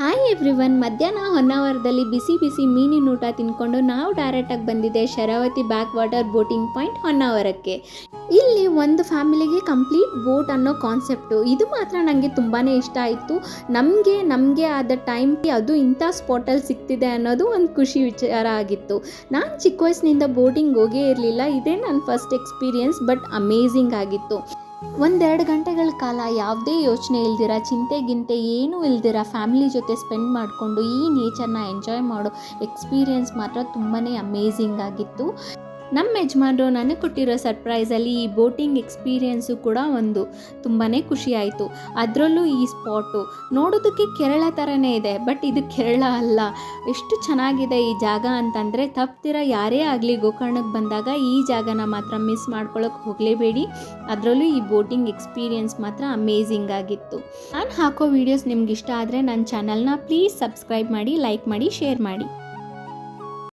Hi everyone, ಮಧ್ಯಾಹ್ನ ಹೊನ್ನಾವರದಲ್ಲಿ ಬಿಸಿ ಬಿಸಿ ಮೀನಿನ ಊಟ ತಿನ್ಕೊಂಡು ನಾವು ಡೈರೆಕ್ಟಾಗಿ ಬಂದಿದ್ದೆ Sharavati back water boating point ಹೊನ್ನಾವರಕ್ಕೆ. ಇಲ್ಲಿ ಒಂದು ಫ್ಯಾಮಿಲಿಗೆ ಕಂಪ್ಲೀಟ್ ಬೋಟ್ ಅನ್ನೋ ಕಾನ್ಸೆಪ್ಟು ಇದು ಮಾತ್ರ ನನಗೆ ತುಂಬಾ ಇಷ್ಟ ಆಯಿತು. ನಮಗೆ ಆದ ಟೈಮ್ ಅದು ಇಂಥ ಸ್ಪಾಟಲ್ಲಿ ಸಿಗ್ತಿದೆ ಅನ್ನೋದು ಒಂದು ಖುಷಿ ವಿಚಾರ ಆಗಿತ್ತು. ನಾನು ಚಿಕ್ಕ ವಯಸ್ಸಿನಿಂದ ಬೋಟಿಂಗ್ ಹೋಗೇ ಇರಲಿಲ್ಲ, ಇದೇ ನನ್ನ ಫಸ್ಟ್ ಎಕ್ಸ್ಪೀರಿಯನ್ಸ್, ಬಟ್ ಅಮೇಝಿಂಗ್ ಆಗಿತ್ತು. 1-2 ಗಂಟೆಗಳ ಕಾಲ ಯಾವುದೇ ಯೋಚನೆ ಇಲ್ದಿರ, ಚಿಂತೆ ಏನೂ ಇಲ್ದಿರ ಫ್ಯಾಮಿಲಿ ಜೊತೆ ಸ್ಪೆಂಡ್ ಮಾಡಿಕೊಂಡು ಈ ನೇಚರ್ನ ಎಂಜಾಯ್ ಮಾಡೋ ಎಕ್ಸ್ಪೀರಿಯೆನ್ಸ್ ಮಾತ್ರ ತುಂಬಾ ಅಮೇಝಿಂಗ್ ಆಗಿತ್ತು. ನಮ್ಮ ಯಜಮಾನರು ನನಗೆ ಕೊಟ್ಟಿರೋ ಸರ್ಪ್ರೈಸಲ್ಲಿ ಈ ಬೋಟಿಂಗ್ ಎಕ್ಸ್ಪೀರಿಯೆನ್ಸು ಕೂಡ ಒಂದು ತುಂಬಾ ಖುಷಿ ಆಯಿತು. ಅದರಲ್ಲೂ ಈ ಸ್ಪಾಟು ನೋಡೋದಕ್ಕೆ ಕೇರಳ ಥರನೇ ಇದೆ, ಬಟ್ ಇದು ಕೇರಳ ಅಲ್ಲ. ಎಷ್ಟು ಚೆನ್ನಾಗಿದೆ ಈ ಜಾಗ ಅಂತಂದರೆ ತಪ್ತಿರ ಯಾರೇ ಆಗಲಿ ಗೋಕರ್ಣಕ್ಕೆ ಬಂದಾಗ ಈ ಜಾಗನ ಮಾತ್ರ ಮಿಸ್ ಮಾಡ್ಕೊಳ್ಳೋಕೆ ಹೋಗಲೇಬೇಡಿ. ಅದರಲ್ಲೂ ಈ ಬೋಟಿಂಗ್ ಎಕ್ಸ್ಪೀರಿಯೆನ್ಸ್ ಮಾತ್ರ ಅಮೇಝಿಂಗ್ ಆಗಿತ್ತು. ನಾನು ಹಾಕೋ ವೀಡಿಯೋಸ್ ನಿಮ್ಗೆ ಇಷ್ಟ ಆದರೆ ನನ್ನ ಚಾನಲ್ನ ಪ್ಲೀಸ್ ಸಬ್ಸ್ಕ್ರೈಬ್ ಮಾಡಿ, ಲೈಕ್ ಮಾಡಿ, ಶೇರ್ ಮಾಡಿ.